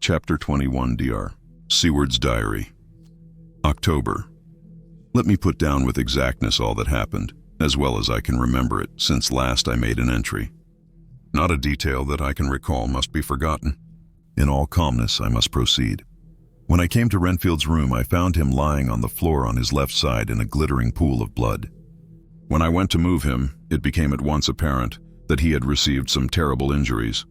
Chapter 21 Dr. Seward's Diary. October. Let me put down with exactness all that happened, as well as I can remember it, since last I made an entry. Not a detail that I can recall must be forgotten. In all calmness, I must proceed. When I came to Renfield's room, I found him lying on the floor on his left side in a glittering pool of blood. When I went to move him, it became at once apparent that he had received some terrible injuries.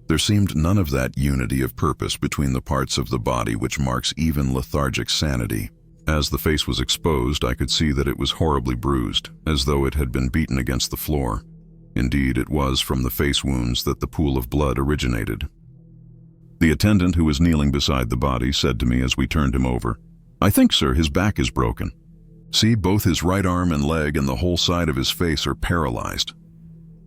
There seemed none of that unity of purpose between the parts of the body which marks even lethargic sanity. As the face was exposed, I could see that it was horribly bruised, as though it had been beaten against the floor. Indeed, it was from the face wounds that the pool of blood originated. The attendant who was kneeling beside the body said to me as we turned him over, "I think, sir, his back is broken. See, both his right arm and leg and the whole side of his face are paralyzed."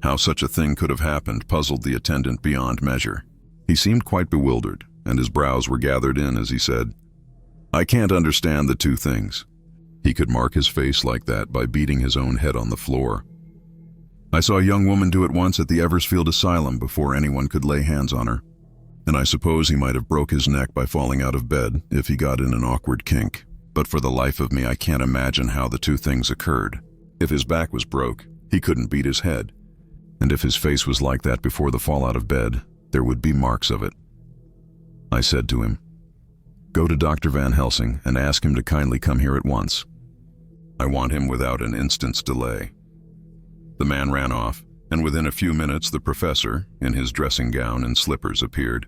How such a thing could have happened puzzled the attendant beyond measure. He seemed quite bewildered, and his brows were gathered in as he said, "I can't understand the two things." He could mark his face like that by beating his own head on the floor. I saw a young woman do it once at the Eversfield Asylum before anyone could lay hands on her, and I suppose he might have broke his neck by falling out of bed if he got in an awkward kink. But for the life of me, I can't imagine how the two things occurred. If his back was broke, he couldn't beat his head. And if his face was like that before the fall out of bed, there would be marks of it. I said to him, "Go to Dr. Van Helsing and ask him to kindly come here at once. I want him without an instant's delay." The man ran off, and within a few minutes the professor, in his dressing gown and slippers, appeared.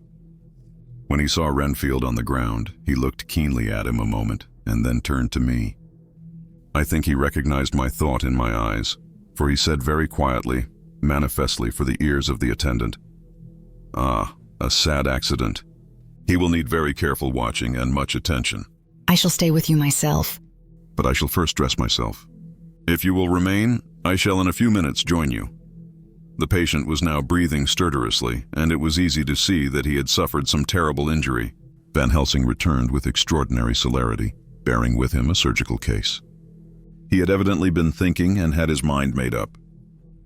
When he saw Renfield on the ground, he looked keenly at him a moment, and then turned to me. I think he recognized my thought in my eyes, for he said very quietly, manifestly for the ears of the attendant, "Ah, a sad accident. He will need very careful watching and much attention." "I shall stay with you myself." "But I shall first dress myself. If you will remain, I shall in a few minutes join you." The patient was now breathing stertorously, and it was easy to see that he had suffered some terrible injury. Van Helsing returned with extraordinary celerity, bearing with him a surgical case. He had evidently been thinking and had his mind made up.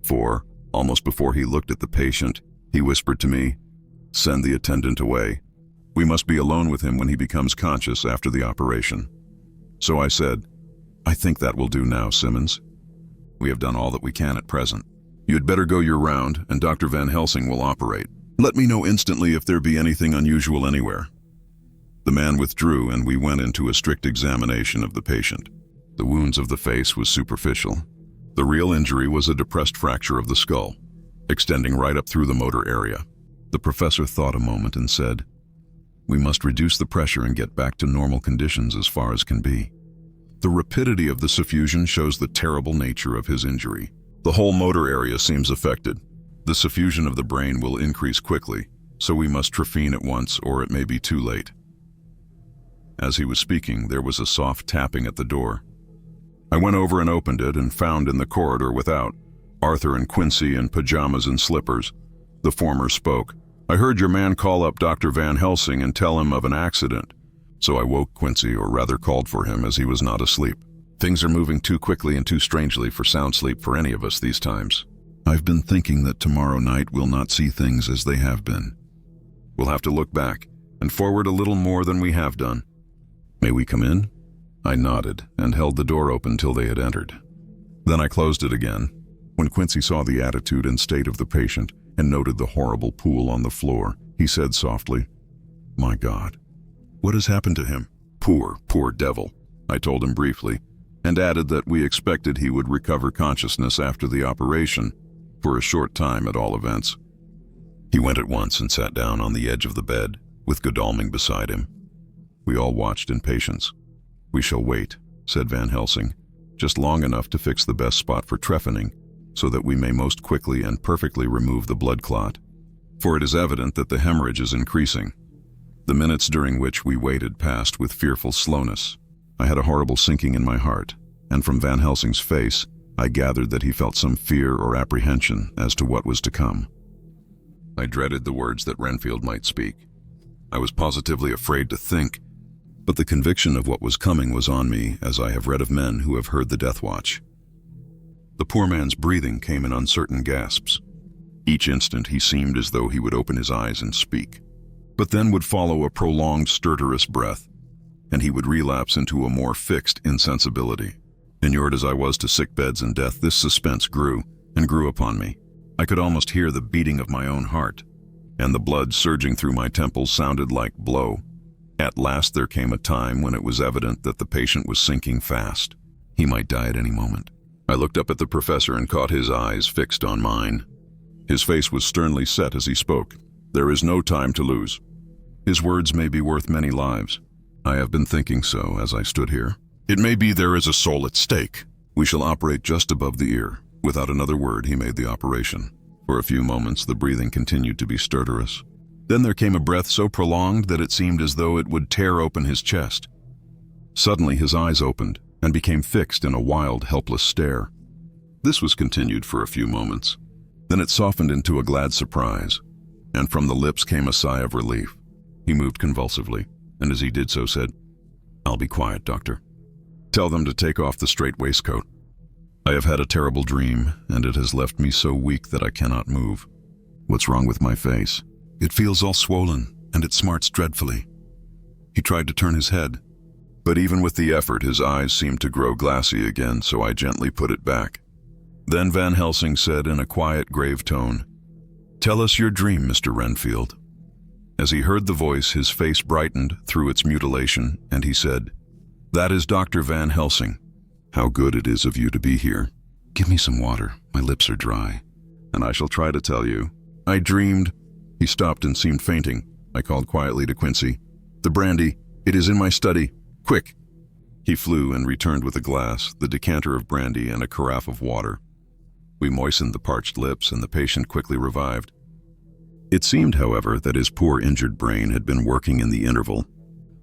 For, almost before he looked at the patient, he whispered to me, "Send the attendant away. We must be alone with him when he becomes conscious after the operation." So I said, "I think that will do now, Simmons. We have done all that we can at present. You had better go your round, and Dr. Van Helsing will operate. Let me know instantly if there be anything unusual anywhere." The man withdrew, and we went into a strict examination of the patient. The wounds of the face was superficial. The real injury was a depressed fracture of the skull, extending right up through the motor area. The professor thought a moment and said, "We must reduce the pressure and get back to normal conditions as far as can be. The rapidity of the suffusion shows the terrible nature of his injury. The whole motor area seems affected. The suffusion of the brain will increase quickly, so we must trephine at once or it may be too late." As he was speaking, there was a soft tapping at the door. I went over and opened it and found in the corridor without Arthur and Quincy in pajamas and slippers. The former spoke. "I heard your man call up Dr. Van Helsing and tell him of an accident." So I woke Quincy, or rather called for him, as he was not asleep. Things are moving too quickly and too strangely for sound sleep for any of us these times. I've been thinking that tomorrow night we'll not see things as they have been. We'll have to look back and forward a little more than we have done. May we come in? I nodded and held the door open till they had entered. Then I closed it again. When Quincy saw the attitude and state of the patient and noted the horrible pool on the floor, he said softly, "My God, what has happened to him?" "Poor, poor devil," I told him briefly, and added that we expected he would recover consciousness after the operation, for a short time at all events. He went at once and sat down on the edge of the bed, with Godalming beside him. We all watched in patience. "We shall wait," said Van Helsing, "just long enough to fix the best spot for trephining, so that we may most quickly and perfectly remove the blood clot. For it is evident that the hemorrhage is increasing." The minutes during which we waited passed with fearful slowness. I had a horrible sinking in my heart, and from Van Helsing's face, I gathered that he felt some fear or apprehension as to what was to come. I dreaded the words that Renfield might speak. I was positively afraid to think, but the conviction of what was coming was on me, as I have read of men who have heard the death watch. The poor man's breathing came in uncertain gasps. Each instant he seemed as though he would open his eyes and speak. But then would follow a prolonged stertorous breath, and he would relapse into a more fixed insensibility. Inured as I was to sick beds and death, this suspense grew and grew upon me. I could almost hear the beating of my own heart, and the blood surging through my temples sounded like blow. At last there came a time when it was evident that the patient was sinking fast. He might die at any moment. I looked up at the professor and caught his eyes fixed on mine. His face was sternly set as he spoke. "There is no time to lose. His words may be worth many lives. I have been thinking so as I stood here. It may be there is a soul at stake. We shall operate just above the ear." Without another word, he made the operation. For a few moments, the breathing continued to be stertorous. Then there came a breath so prolonged that it seemed as though it would tear open his chest. Suddenly, his eyes opened and became fixed in a wild, helpless stare. This was continued for a few moments. Then it softened into a glad surprise, and from the lips came a sigh of relief. He moved convulsively, and as he did so said, "I'll be quiet, doctor. Tell them to take off the straight waistcoat. I have had a terrible dream, and it has left me so weak that I cannot move. What's wrong with my face? It feels all swollen, and it smarts dreadfully." He tried to turn his head, but even with the effort, his eyes seemed to grow glassy again, so I gently put it back. Then Van Helsing said in a quiet, grave tone, "Tell us your dream, Mr. Renfield." As he heard the voice, his face brightened through its mutilation, and he said, "That is Dr. Van Helsing. How good it is of you to be here. Give me some water, my lips are dry, and I shall try to tell you. I dreamed—" He stopped and seemed fainting. I called quietly to Quincy, "The brandy, it is in my study. Quick!" He flew and returned with a glass, the decanter of brandy, and a carafe of water. We moistened the parched lips, and the patient quickly revived. It seemed, however, that his poor injured brain had been working in the interval,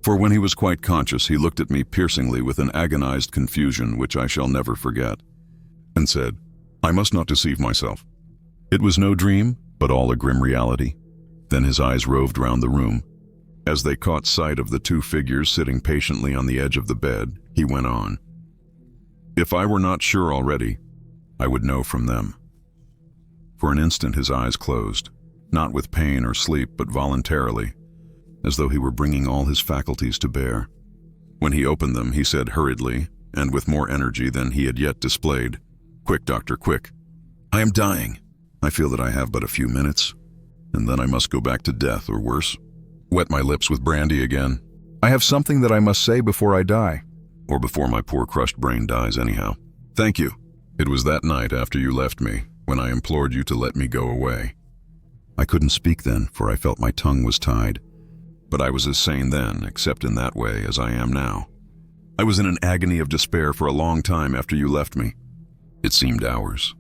for when he was quite conscious, he looked at me piercingly with an agonized confusion which I shall never forget, and said, "I must not deceive myself. It was no dream, but all a grim reality." Then his eyes roved round the room. As they caught sight of the two figures sitting patiently on the edge of the bed, he went on, "If I were not sure already, I would know from them." For an instant his eyes closed, not with pain or sleep, but voluntarily, as though he were bringing all his faculties to bear. When he opened them, he said hurriedly, and with more energy than he had yet displayed, "Quick, doctor, quick. I am dying. I feel that I have but a few minutes, and then I must go back to death or worse." Wet my lips with brandy again. "I have something that I must say before I die." "Or before my poor crushed brain dies anyhow." "Thank you. It was that night after you left me, when I implored you to let me go away. I couldn't speak then, for I felt my tongue was tied. But I was as sane then, except in that way, as I am now. I was in an agony of despair for a long time after you left me. It seemed hours.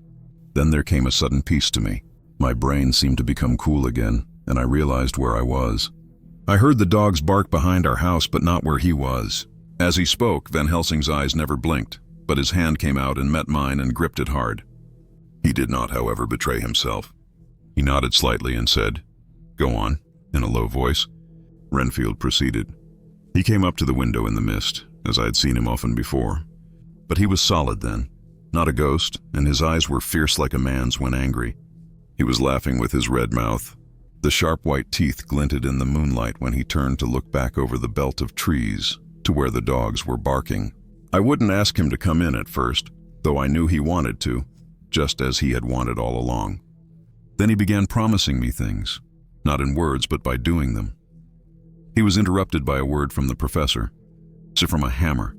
Then there came a sudden peace to me. My brain seemed to become cool again, and I realized where I was. I heard the dogs bark behind our house, but not where he was." As he spoke, Van Helsing's eyes never blinked, but his hand came out and met mine and gripped it hard. He did not, however, betray himself. He nodded slightly and said, "Go on," in a low voice. Renfield proceeded. He came up to the window in the mist, as I had seen him often before. But he was solid then, not a ghost, and his eyes were fierce like a man's when angry. He was laughing with his red mouth. The sharp white teeth glinted in the moonlight when he turned to look back over the belt of trees to where the dogs were barking. I wouldn't ask him to come in at first, though I knew he wanted to, just as he had wanted all along. Then he began promising me things, not in words but by doing them. He was interrupted by a word from the professor, as if from a hammer.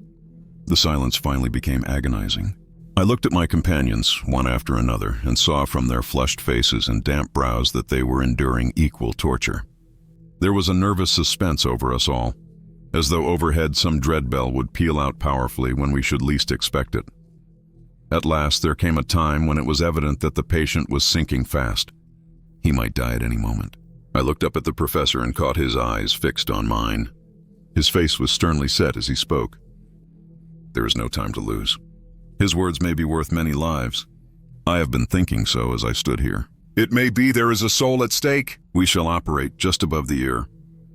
The silence finally became agonizing. I looked at my companions, one after another, and saw from their flushed faces and damp brows that they were enduring equal torture. There was a nervous suspense over us all, as though overhead some dread bell would peal out powerfully when we should least expect it. At last there came a time when it was evident that the patient was sinking fast. He might die at any moment. I looked up at the professor and caught his eyes fixed on mine. His face was sternly set as he spoke. "There is no time to lose. His words may be worth many lives. I have been thinking so as I stood here. It may be there is a soul at stake. We shall operate just above the ear."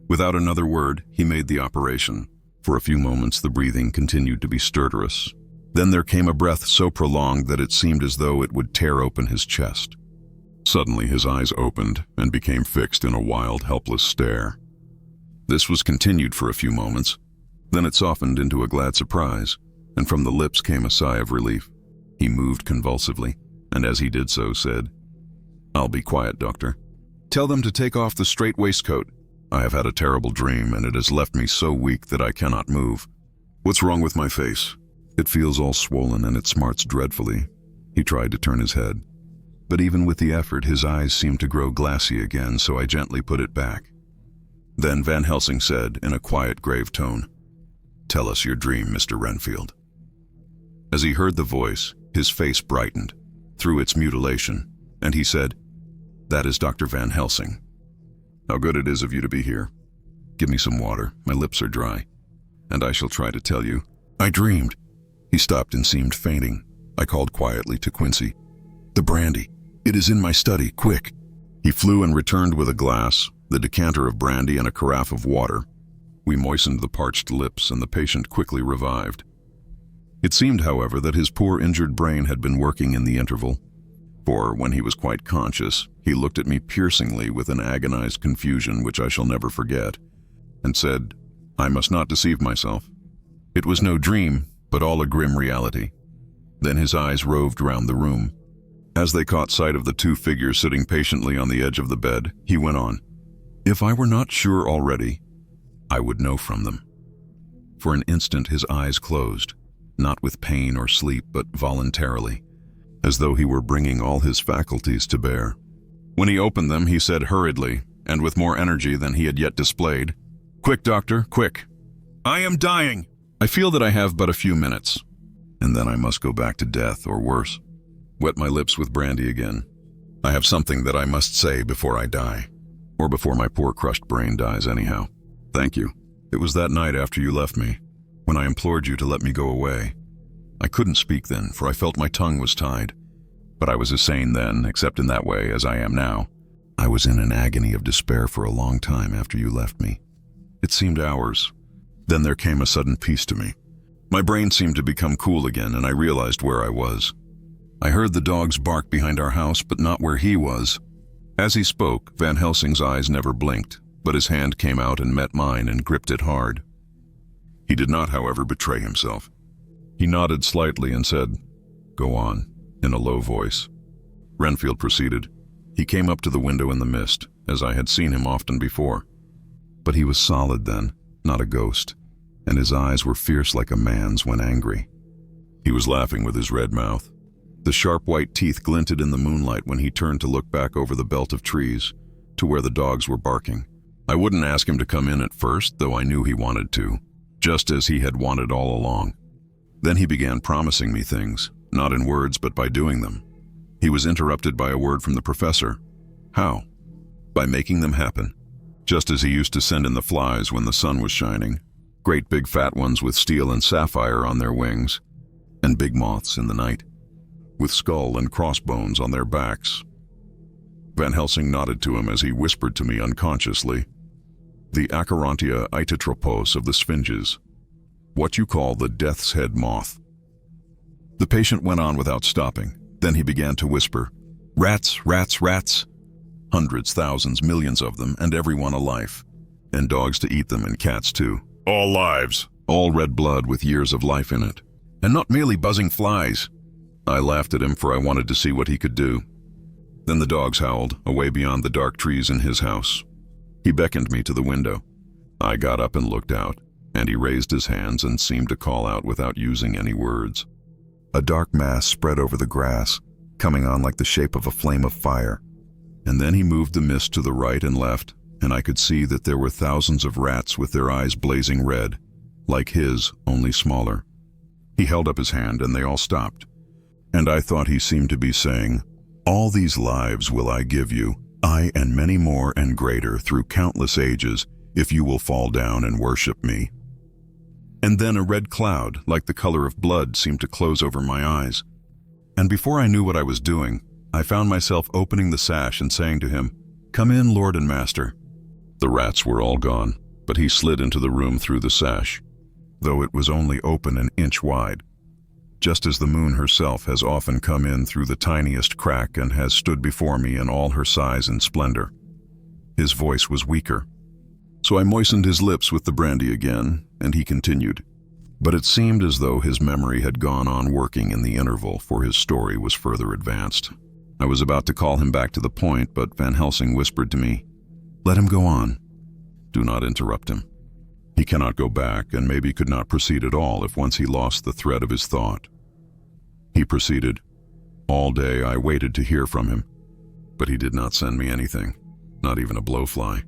Without another word, he made the operation. For a few moments the breathing continued to be stertorous. Then there came a breath so prolonged that it seemed as though it would tear open his chest. Suddenly his eyes opened and became fixed in a wild, helpless stare, This was continued for a few moments. Then it softened into a glad surprise, and from the lips came a sigh of relief. He moved convulsively, and as he did so said, "I'll be quiet, Doctor. Tell them to take off the straight waistcoat. I have had a terrible dream, and it has left me so weak that I cannot move. What's wrong with my face? It feels all swollen and it smarts dreadfully." He tried to turn his head, but even with the effort, his eyes seemed to grow glassy again, so I gently put it back. Then Van Helsing said, in a quiet, grave tone, "Tell us your dream, Mr. Renfield." As he heard the voice, his face brightened through its mutilation, and he said, "That is Dr. Van Helsing. How good it is of you to be here. Give me some water, my lips are dry, and I shall try to tell you. I dreamed." He stopped and seemed fainting. I called quietly to Quincy, "The brandy. It is in my study, quick." He flew and returned with a glass, the decanter of brandy, and a carafe of water. We moistened the parched lips, and the patient quickly revived. It seemed, however, that his poor injured brain had been working in the interval, for when he was quite conscious, he looked at me piercingly with an agonized confusion which I shall never forget, and said, "I must not deceive myself. It was no dream, but all a grim reality." Then his eyes roved round the room. As they caught sight of the two figures sitting patiently on the edge of the bed, he went on, "If I were not sure already, I would know from them." For an instant his eyes closed, not with pain or sleep, but voluntarily, as though he were bringing all his faculties to bear. When he opened them, he said hurriedly, and with more energy than he had yet displayed, "Quick, Doctor, quick. I am dying. I feel that I have but a few minutes, and then I must go back to death or worse." Wet my lips with brandy again. "I have something that I must say before I die, or before my poor crushed brain dies anyhow. Thank you. It was that night after you left me, when I implored you to let me go away. I couldn't speak then, for I felt my tongue was tied. But I was as sane then, except in that way, as I am now. I was in an agony of despair for a long time after you left me. It seemed hours. Then there came a sudden peace to me. My brain seemed to become cool again, and I realized where I was. I heard the dogs bark behind our house, but not where he was." As he spoke, Van Helsing's eyes never blinked, but his hand came out and met mine and gripped it hard. He did not, however, betray himself. He nodded slightly and said, "Go on," in a low voice. Renfield proceeded. He came up to the window in the mist, as I had seen him often before. But he was solid then, not a ghost, and his eyes were fierce like a man's when angry. He was laughing with his red mouth. The sharp white teeth glinted in the moonlight when he turned to look back over the belt of trees, to where the dogs were barking. I wouldn't ask him to come in at first, though I knew he wanted to, just as he had wanted all along. Then he began promising me things, not in words but by doing them. He was interrupted by a word from the professor. How? By making them happen. Just as he used to send in the flies when the sun was shining, great big fat ones with steel and sapphire on their wings, and big moths in the night, with skull and crossbones on their backs. Van Helsing nodded to him as he whispered to me unconsciously, "The Acherontia itotropos of the Sphinges, what you call the death's head moth." The patient went on without stopping. Then he began to whisper, "Rats, rats, rats. Hundreds, thousands, millions of them, and every one a life. And dogs to eat them, and cats too. All lives. All red blood with years of life in it. And not merely buzzing flies." I laughed at him, for I wanted to see what he could do. Then the dogs howled, away beyond the dark trees in his house. He beckoned me to the window. I got up and looked out, and he raised his hands and seemed to call out without using any words. A dark mass spread over the grass, coming on like the shape of a flame of fire. And then he moved the mist to the right and left, and I could see that there were thousands of rats with their eyes blazing red, like his, only smaller. He held up his hand, and they all stopped. And I thought he seemed to be saying, "All these lives will I give you, I and many more and greater through countless ages, if you will fall down and worship me." And then a red cloud, like the color of blood, seemed to close over my eyes. And before I knew what I was doing, I found myself opening the sash and saying to him, "Come in, Lord and Master." The rats were all gone, but he slid into the room through the sash, though it was only open an inch wide, just as the moon herself has often come in through the tiniest crack and has stood before me in all her size and splendor. His voice was weaker. so I moistened his lips with the brandy again, and he continued. But it seemed as though his memory had gone on working in the interval, for his story was further advanced. I was about to call him back to the point, but Van Helsing whispered to me, "Let him go on. Do not interrupt him. He cannot go back, and maybe could not proceed at all if once he lost the thread of his thought." He proceeded. All day I waited to hear from him, but he did not send me anything, not even a blowfly.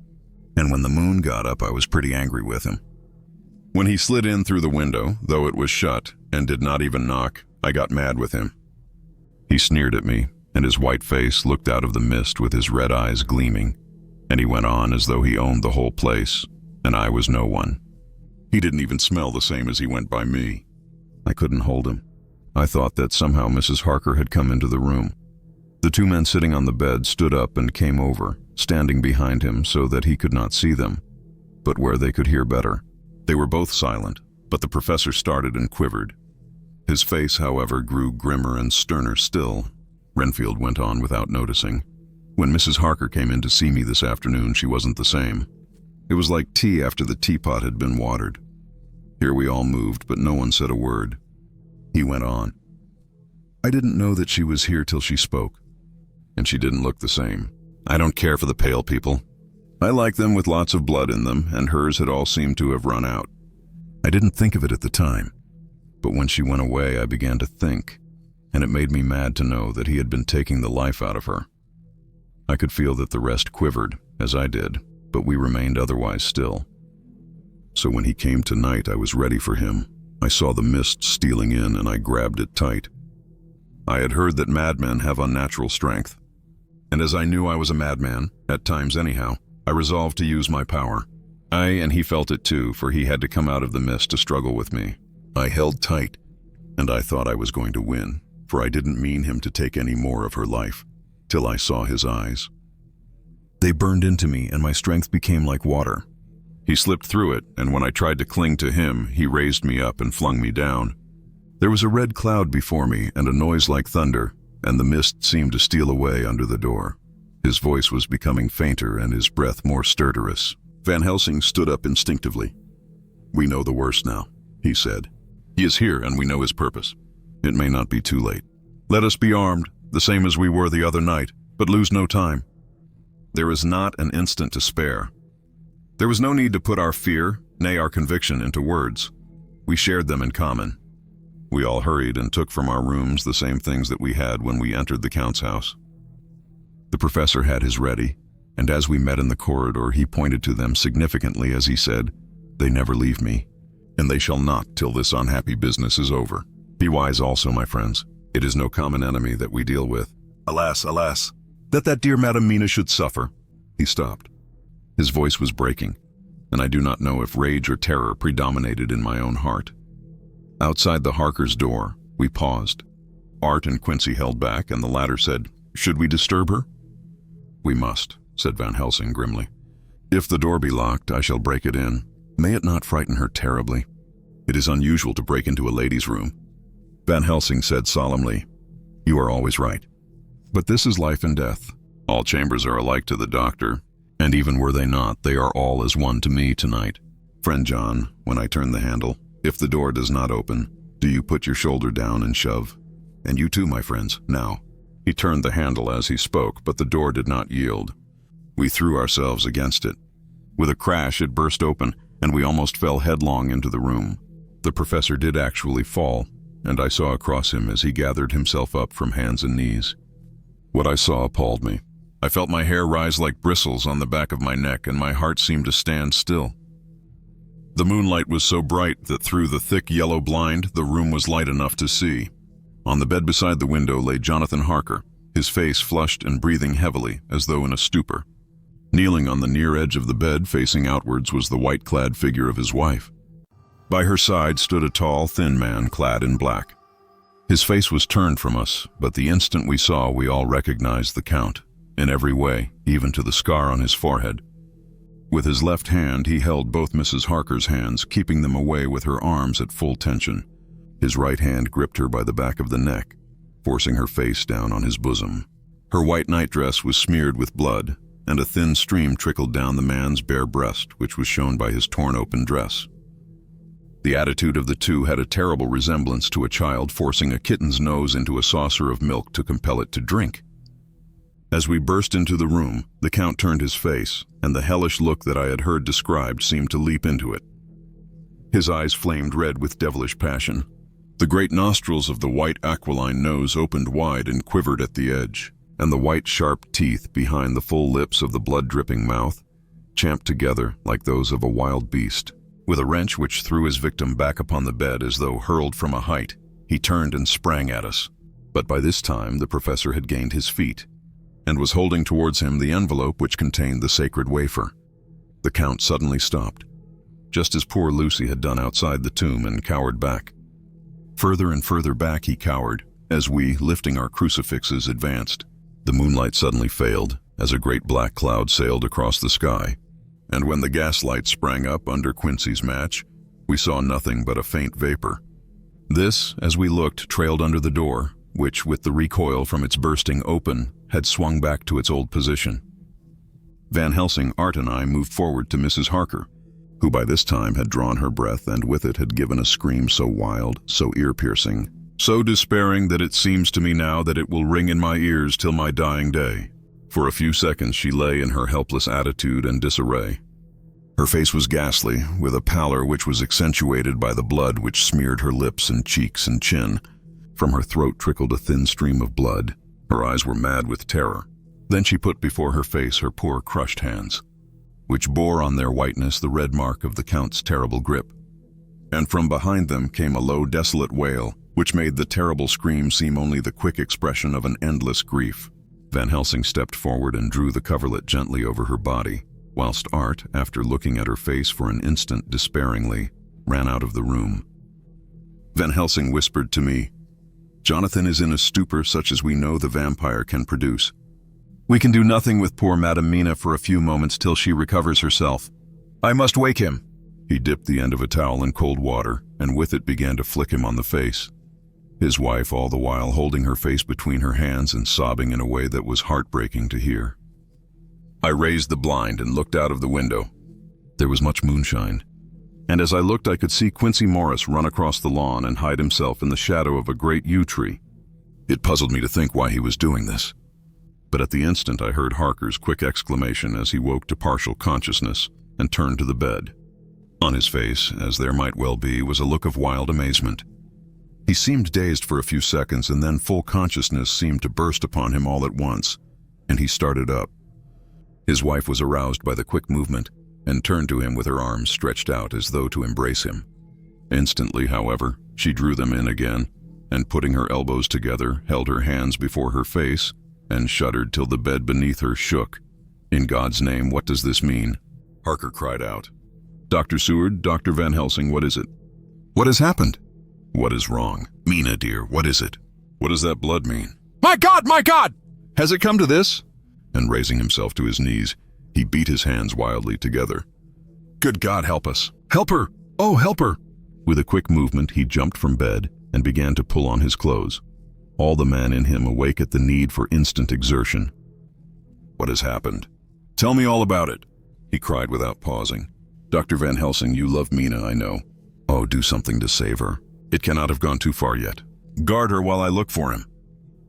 And when the moon got up, I was pretty angry with him. When he slid in through the window, though it was shut, and did not even knock, I got mad with him. He sneered at me, and his white face looked out of the mist with his red eyes gleaming, and he went on as though he owned the whole place, and I was no one. He didn't even smell the same as he went by me. I couldn't hold him. I thought that somehow Mrs. Harker had come into the room. The two men sitting on the bed stood up and came over, standing behind him so that he could not see them, but where they could hear better. They were both silent, but the professor started and quivered. His face, however, grew grimmer and sterner still. Renfield went on without noticing. When Mrs. Harker came in to see me this afternoon, she wasn't the same. It was like tea after the teapot had been watered. Here we all moved, but no one said a word. He went on. I didn't know that she was here till she spoke, and she didn't look the same. I don't care for the pale people. I like them with lots of blood in them, and hers had all seemed to have run out. I didn't think of it at the time, but when she went away I began to think, and it made me mad to know that he had been taking the life out of her. I could feel that the rest quivered, as I did, but we remained otherwise still. So when he came tonight, I was ready for him. I saw the mist stealing in, and I grabbed it tight. I had heard that madmen have unnatural strength, and as I knew I was a madman, at times anyhow, I resolved to use my power. And he felt it too, for he had to come out of the mist to struggle with me. I held tight, and I thought I was going to win, for I didn't mean him to take any more of her life, till I saw his eyes. They burned into me, and my strength became like water. He slipped through it, and when I tried to cling to him, he raised me up and flung me down. There was a red cloud before me, and a noise like thunder, and the mist seemed to steal away under the door. His voice was becoming fainter, and his breath more stertorous. Van Helsing stood up instinctively. "We know the worst now," he said. "He is here, and we know his purpose. It may not be too late. Let us be armed, the same as we were the other night, but lose no time. There is not an instant to spare." There was no need to put our fear, nay our conviction, into words. We shared them in common. We all hurried and took from our rooms the same things that we had when we entered the Count's house. The professor had his ready, and as we met in the corridor, he pointed to them significantly as he said, "They never leave me, and they shall not till this unhappy business is over. Be wise also, my friends. It is no common enemy that we deal with. Alas, alas, that dear Madam Mina should suffer." He stopped. His voice was breaking, and I do not know if rage or terror predominated in my own heart. Outside the Harkers' door, we paused. Art and Quincy held back, and the latter said, "Should we disturb her?" "We must," said Van Helsing grimly. "If the door be locked, I shall break it in. May it not frighten her terribly? It is unusual to break into a lady's room." Van Helsing said solemnly, "You are always right. But this is life and death. All chambers are alike to the doctor, and even were they not, they are all as one to me tonight. Friend John, when I turn the handle, if the door does not open, do you put your shoulder down and shove? And you too, my friends, now." He turned the handle as he spoke, but the door did not yield. We threw ourselves against it. With a crash, it burst open, and we almost fell headlong into the room. The professor did actually fall, and I saw across him as he gathered himself up from hands and knees. What I saw appalled me. I felt my hair rise like bristles on the back of my neck, and my heart seemed to stand still. The moonlight was so bright that through the thick yellow blind, the room was light enough to see. On the bed beside the window lay Jonathan Harker, his face flushed and breathing heavily, as though in a stupor. Kneeling on the near edge of the bed, facing outwards, was the white-clad figure of his wife. By her side stood a tall, thin man clad in black. His face was turned from us, but the instant we saw, we all recognized the Count, in every way, even to the scar on his forehead. With his left hand, he held both Mrs. Harker's hands, keeping them away with her arms at full tension. His right hand gripped her by the back of the neck, forcing her face down on his bosom. Her white nightdress was smeared with blood, and a thin stream trickled down the man's bare breast, which was shown by his torn-open dress. The attitude of the two had a terrible resemblance to a child forcing a kitten's nose into a saucer of milk to compel it to drink. As we burst into the room, the Count turned his face, and the hellish look that I had heard described seemed to leap into it. His eyes flamed red with devilish passion. The great nostrils of the white aquiline nose opened wide and quivered at the edge, and the white sharp teeth behind the full lips of the blood-dripping mouth champed together like those of a wild beast. With a wrench which threw his victim back upon the bed as though hurled from a height, he turned and sprang at us. But by this time the professor had gained his feet, and was holding towards him the envelope which contained the sacred wafer. The Count suddenly stopped, just as poor Lucy had done outside the tomb, and cowered back. Further and further back he cowered, as we, lifting our crucifixes, advanced. The moonlight suddenly failed, as a great black cloud sailed across the sky, and when the gaslight sprang up under Quincy's match, we saw nothing but a faint vapor. This, as we looked, trailed under the door, which, with the recoil from its bursting open, had swung back to its old position. Van Helsing, Art, and I moved forward to Mrs. Harker, who by this time had drawn her breath and with it had given a scream so wild, so ear-piercing, so despairing that it seems to me now that it will ring in my ears till my dying day. For a few seconds she lay in her helpless attitude and disarray. Her face was ghastly, with a pallor which was accentuated by the blood which smeared her lips and cheeks and chin. From her throat trickled a thin stream of blood. Her eyes were mad with terror. Then she put before her face her poor crushed hands, which bore on their whiteness the red mark of the Count's terrible grip. And from behind them came a low, desolate wail, which made the terrible scream seem only the quick expression of an endless grief. Van Helsing stepped forward and drew the coverlet gently over her body, whilst Art, after looking at her face for an instant despairingly, ran out of the room. Van Helsing whispered to me, "Jonathan is in a stupor such as we know the vampire can produce. We can do nothing with poor Madame Mina for a few moments till she recovers herself. I must wake him." He dipped the end of a towel in cold water, and with it began to flick him on the face, his wife all the while holding her face between her hands and sobbing in a way that was heartbreaking to hear. I raised the blind and looked out of the window. There was much moonshine, and as I looked I could see Quincy Morris run across the lawn and hide himself in the shadow of a great yew tree. It puzzled me to think why he was doing this. But at the instant I heard Harker's quick exclamation as he woke to partial consciousness and turned to the bed. On his face, as there might well be, was a look of wild amazement. He seemed dazed for a few seconds, and then full consciousness seemed to burst upon him all at once, and he started up. His wife was aroused by the quick movement, and turned to him with her arms stretched out as though to embrace him. Instantly, however, she drew them in again, and putting her elbows together, held her hands before her face, and shuddered till the bed beneath her shook. "In God's name, what does this mean?" Harker cried out. "Dr. Seward, Dr. Van Helsing, what is it? What has happened? What is wrong? Mina, dear, what is it? What does that blood mean? My God, my God! Has it come to this?" And raising himself to his knees, he beat his hands wildly together. "Good God, help us! Help her! Oh, help her!" With a quick movement, he jumped from bed and began to pull on his clothes, all the man in him awake at the need for instant exertion. "What has happened? Tell me all about it," he cried without pausing. "Dr. Van Helsing, you love Mina, I know. Oh, do something to save her. It cannot have gone too far yet. Guard her while I look for him."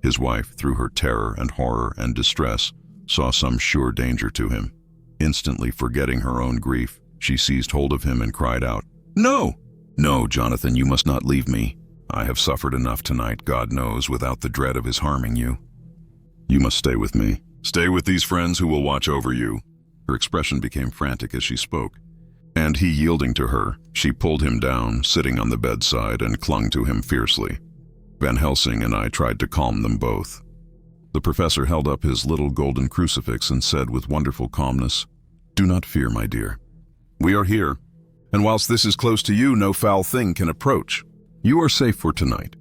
His wife, through her terror and horror and distress, saw some sure danger to him. Instantly forgetting her own grief, she seized hold of him and cried out, "No! No, Jonathan, you must not leave me. I have suffered enough tonight, God knows, without the dread of his harming you. You must stay with me. Stay with these friends who will watch over you." Her expression became frantic as she spoke, and he yielding to her, she pulled him down, sitting on the bedside, and clung to him fiercely. Van Helsing and I tried to calm them both. The professor held up his little golden crucifix and said with wonderful calmness, "Do not fear, my dear. We are here, and whilst this is close to you, no foul thing can approach. You are safe for tonight,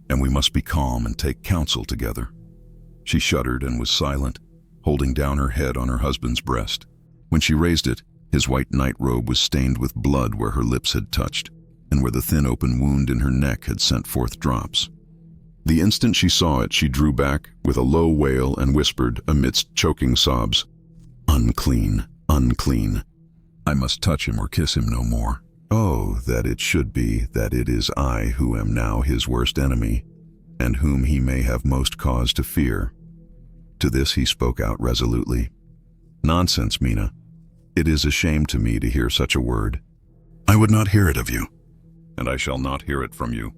and we must be calm and take counsel together." She shuddered and was silent, holding down her head on her husband's breast. When she raised it, his white night robe was stained with blood where her lips had touched, and where the thin open wound in her neck had sent forth drops. The instant she saw it, she drew back with a low wail and whispered, amidst choking sobs, Unclean, unclean. I must touch him or kiss him no more. Oh, that it should be that it is I who am now his worst enemy, and whom he may have most cause to fear. To this he spoke out resolutely. Nonsense, Mina. It is a shame to me to hear such a word. I would not hear it of you, and I shall not hear it from you.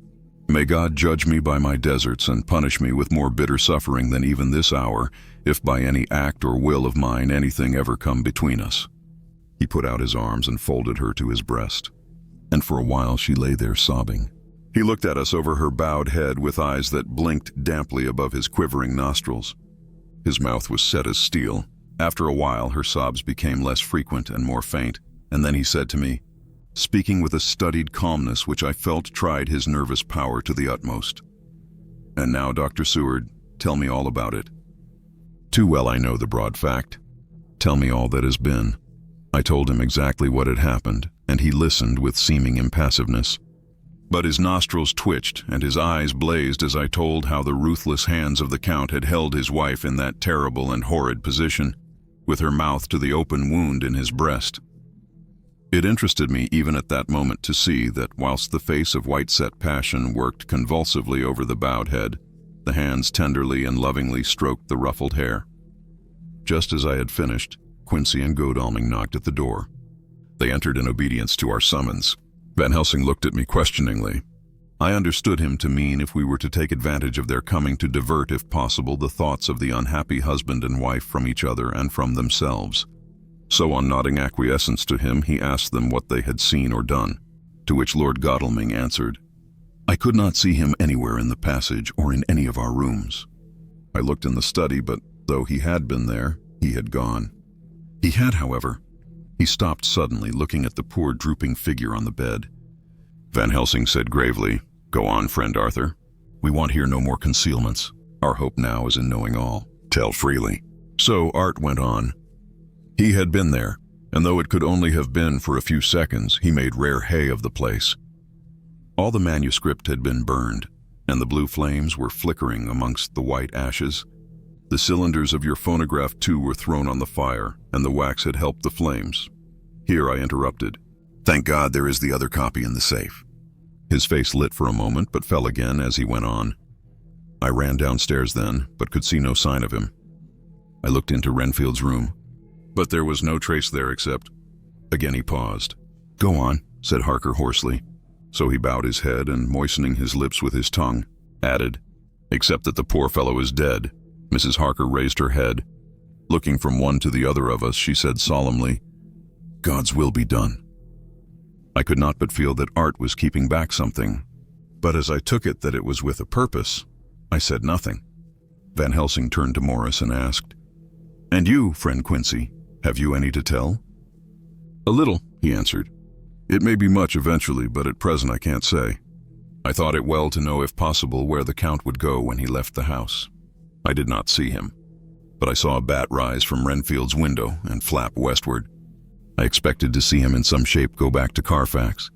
May God judge me by my deserts and punish me with more bitter suffering than even this hour, if by any act or will of mine anything ever come between us. He put out his arms and folded her to his breast, and for a while she lay there sobbing. He looked at us over her bowed head with eyes that blinked damply above his quivering nostrils. His mouth was set as steel. After a while, her sobs became less frequent and more faint, and then he said to me, speaking with a studied calmness which I felt tried his nervous power to the utmost, "And now, Dr. Seward, tell me all about it. Too well I know the broad fact. Tell me all that has been." I told him exactly what had happened, and he listened with seeming impassiveness. But his nostrils twitched and his eyes blazed as I told how the ruthless hands of the Count had held his wife in that terrible and horrid position, with her mouth to the open wound in his breast. It interested me even at that moment to see that whilst the face of white-set passion worked convulsively over the bowed head, the hands tenderly and lovingly stroked the ruffled hair. Just as I had finished, Quincy and Godalming knocked at the door. They entered in obedience to our summons. Van Helsing looked at me questioningly. I understood him to mean if we were to take advantage of their coming to divert, if possible, the thoughts of the unhappy husband and wife from each other and from themselves. So on nodding acquiescence to him, he asked them what they had seen or done, to which Lord Godalming answered, "I could not see him anywhere in the passage or in any of our rooms." I looked in the study, but though he had been there, he had gone. He had, however. He stopped suddenly, looking at the poor drooping figure on the bed. Van Helsing said gravely, "Go on, friend Arthur. We want here no more concealments. Our hope now is in knowing all. Tell freely." So Art went on. He had been there, and though it could only have been for a few seconds, he made rare hay of the place. All the manuscript had been burned, and the blue flames were flickering amongst the white ashes. The cylinders of your phonograph too were thrown on the fire, and the wax had helped the flames. Here I interrupted. "Thank God there is the other copy in the safe." His face lit for a moment, but fell again as he went on. I ran downstairs then, but could see no sign of him. I looked into Renfield's room, but there was no trace there except... Again he paused. "Go on," said Harker hoarsely. So he bowed his head and, moistening his lips with his tongue, added, "Except that the poor fellow is dead." Mrs. Harker raised her head. Looking from one to the other of us, she said solemnly, "God's will be done." I could not but feel that Art was keeping back something, but as I took it that it was with a purpose, I said nothing. Van Helsing turned to Morris and asked, "And you, friend Quincy, have you any to tell?" "A little," he answered. "It may be much eventually, but at present I can't say. I thought it well to know, if possible, where the Count would go when he left the house. I did not see him, but I saw a bat rise from Renfield's window and flap westward. I expected to see him in some shape go back to Carfax,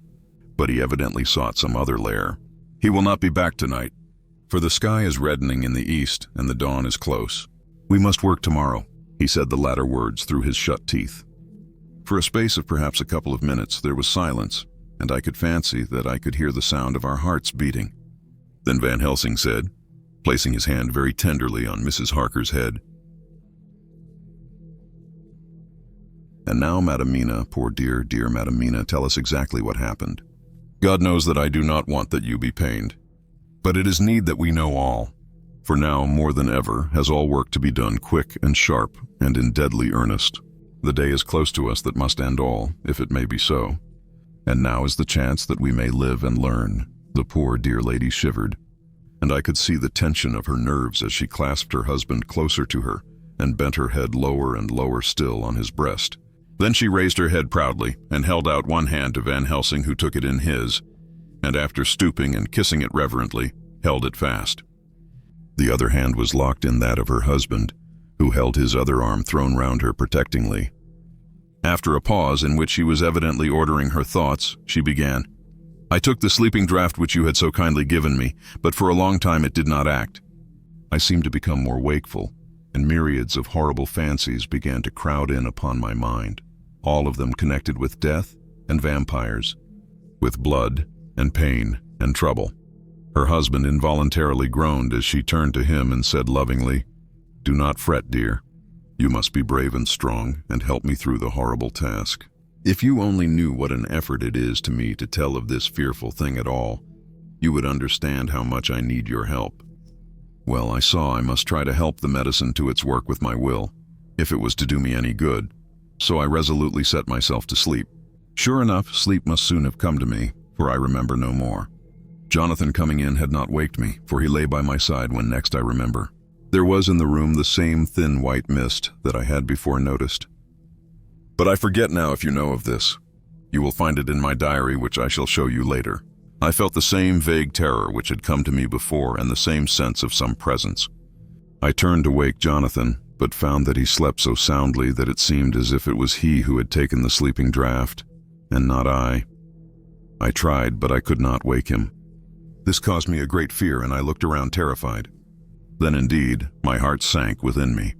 but he evidently sought some other lair. He will not be back tonight, for the sky is reddening in the east and the dawn is close. We must work tomorrow," he said the latter words through his shut teeth. For a space of perhaps a couple of minutes there was silence, and I could fancy that I could hear the sound of our hearts beating. Then Van Helsing said, placing his hand very tenderly on Mrs. Harker's head, "And now, Madam Mina, poor dear, dear Madam Mina, tell us exactly what happened. God knows that I do not want that you be pained, but it is need that we know all, for now, more than ever, has all work to be done quick and sharp and in deadly earnest. The day is close to us that must end all, if it may be so, and now is the chance that we may live and learn." The poor dear lady shivered, and I could see the tension of her nerves as she clasped her husband closer to her and bent her head lower and lower still on his breast. Then she raised her head proudly and held out one hand to Van Helsing, who took it in his, and after stooping and kissing it reverently, held it fast. The other hand was locked in that of her husband, who held his other arm thrown round her protectingly. After a pause in which she was evidently ordering her thoughts, she began, "I took the sleeping draught which you had so kindly given me, but for a long time it did not act. I seemed to become more wakeful, and myriads of horrible fancies began to crowd in upon my mind, all of them connected with death and vampires, with blood and pain and trouble. Her husband involuntarily groaned as she turned to him and said lovingly, "Do not fret, dear. You must be brave and strong and help me through the horrible task. If you only knew what an effort it is to me to tell of this fearful thing at all, you would understand how much I need your help." Well, I saw I must try to help the medicine to its work with my will, if it was to do me any good, so I resolutely set myself to sleep. Sure enough, sleep must soon have come to me, for I remember no more. Jonathan coming in had not waked me, for he lay by my side when next I remember. There was in the room the same thin white mist that I had before noticed. But I forget now if you know of this. You will find it in my diary, which I shall show you later. I felt the same vague terror which had come to me before and the same sense of some presence. I turned to wake Jonathan, but found that he slept so soundly that it seemed as if it was he who had taken the sleeping draught, and not I. I tried, but I could not wake him. This caused me a great fear, and I looked around terrified. Then indeed, my heart sank within me.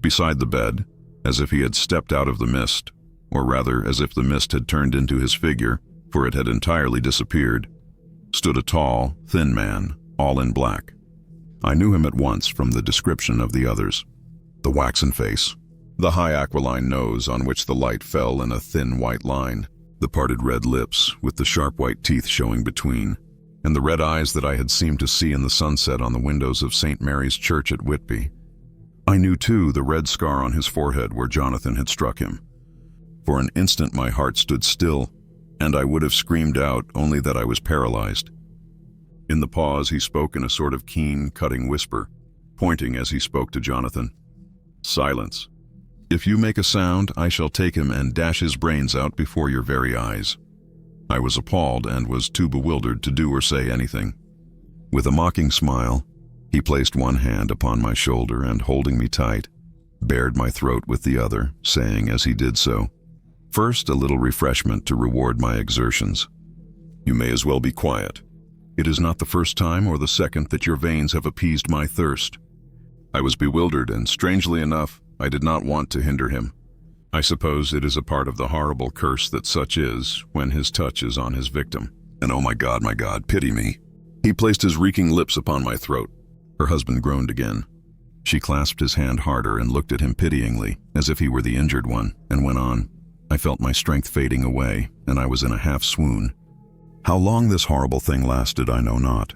Beside the bed, as if he had stepped out of the mist, or rather as if the mist had turned into his figure, for it had entirely disappeared, stood a tall, thin man, all in black. I knew him at once from the description of the others. The waxen face, the high aquiline nose on which the light fell in a thin white line, the parted red lips with the sharp white teeth showing between, and the red eyes that I had seemed to see in the sunset on the windows of St. Mary's Church at Whitby. I knew too the red scar on his forehead where Jonathan had struck him. For an instant my heart stood still, and I would have screamed out, only that I was paralyzed. In the pause he spoke in a sort of keen, cutting whisper, pointing as he spoke to Jonathan. "Silence. If you make a sound, I shall take him and dash his brains out before your very eyes." I was appalled and was too bewildered to do or say anything. With a mocking smile, he placed one hand upon my shoulder and, holding me tight, bared my throat with the other, saying as he did so, "First, a little refreshment to reward my exertions. You may as well be quiet. It is not the first time or the second that your veins have appeased my thirst." I was bewildered, and strangely enough, I did not want to hinder him. I suppose it is a part of the horrible curse that such is when his touch is on his victim. And oh my God, pity me. He placed his reeking lips upon my throat. Her husband groaned again. She clasped his hand harder and looked at him pityingly, as if he were the injured one, and went on. I felt my strength fading away, and I was in a half-swoon. How long this horrible thing lasted, I know not.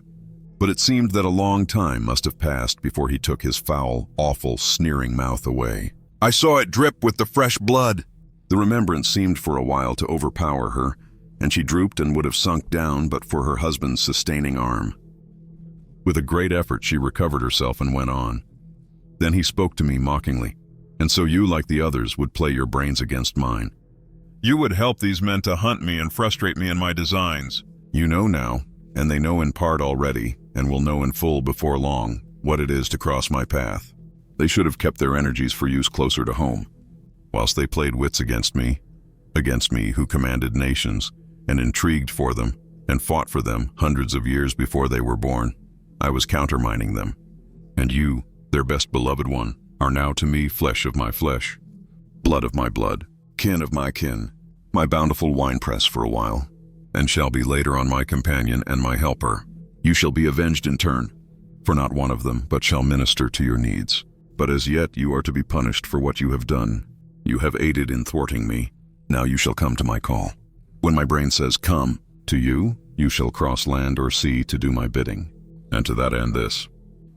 But it seemed that a long time must have passed before he took his foul, awful, sneering mouth away. I saw it drip with the fresh blood. The remembrance seemed for a while to overpower her, and she drooped and would have sunk down but for her husband's sustaining arm. With a great effort she recovered herself and went on. Then he spoke to me mockingly. "And so you, like the others, would play your brains against mine. You would help these men to hunt me and frustrate me in my designs. You know now, and they know in part already, and will know in full before long, what it is to cross my path. They should have kept their energies for use closer to home. Whilst they played wits against me who commanded nations, and intrigued for them, and fought for them hundreds of years before they were born, I was countermining them. And you, their best beloved one, are now to me flesh of my flesh, blood of my blood, kin of my kin, my bountiful winepress for a while, and shall be later on my companion and my helper. You shall be avenged in turn, for not one of them but shall minister to your needs. But as yet you are to be punished for what you have done. You have aided in thwarting me. Now you shall come to my call. When my brain says come, to you, you shall cross land or sea to do my bidding. And to that end this."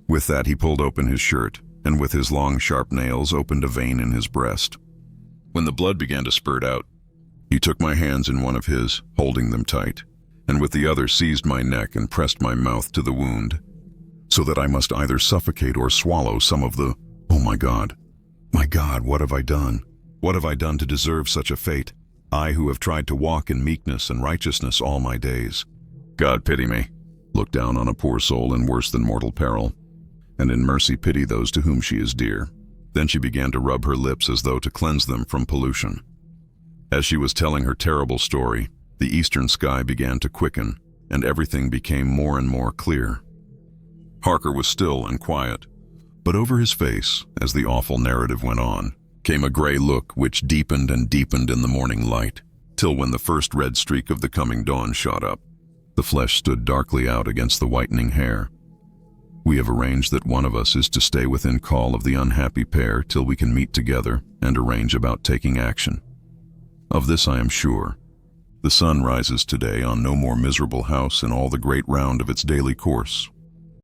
With that he pulled open his shirt, and with his long sharp nails opened a vein in his breast. When the blood began to spurt out, he took my hands in one of his, holding them tight, and with the other seized my neck and pressed my mouth to the wound, so that I must either suffocate or swallow some of the, oh my God, what have I done? What have I done to deserve such a fate? I who have tried to walk in meekness and righteousness all my days. God pity me. Look down on a poor soul in worse than mortal peril, and in mercy pity those to whom she is dear. Then she began to rub her lips as though to cleanse them from pollution. As she was telling her terrible story, the eastern sky began to quicken, and everything became more and more clear. Harker was still and quiet. But over his face, as the awful narrative went on, came a gray look which deepened and deepened in the morning light, till when the first red streak of the coming dawn shot up, the flesh stood darkly out against the whitening hair. We have arranged that one of us is to stay within call of the unhappy pair till we can meet together and arrange about taking action. Of this I am sure. The sun rises today on no more miserable house in all the great round of its daily course,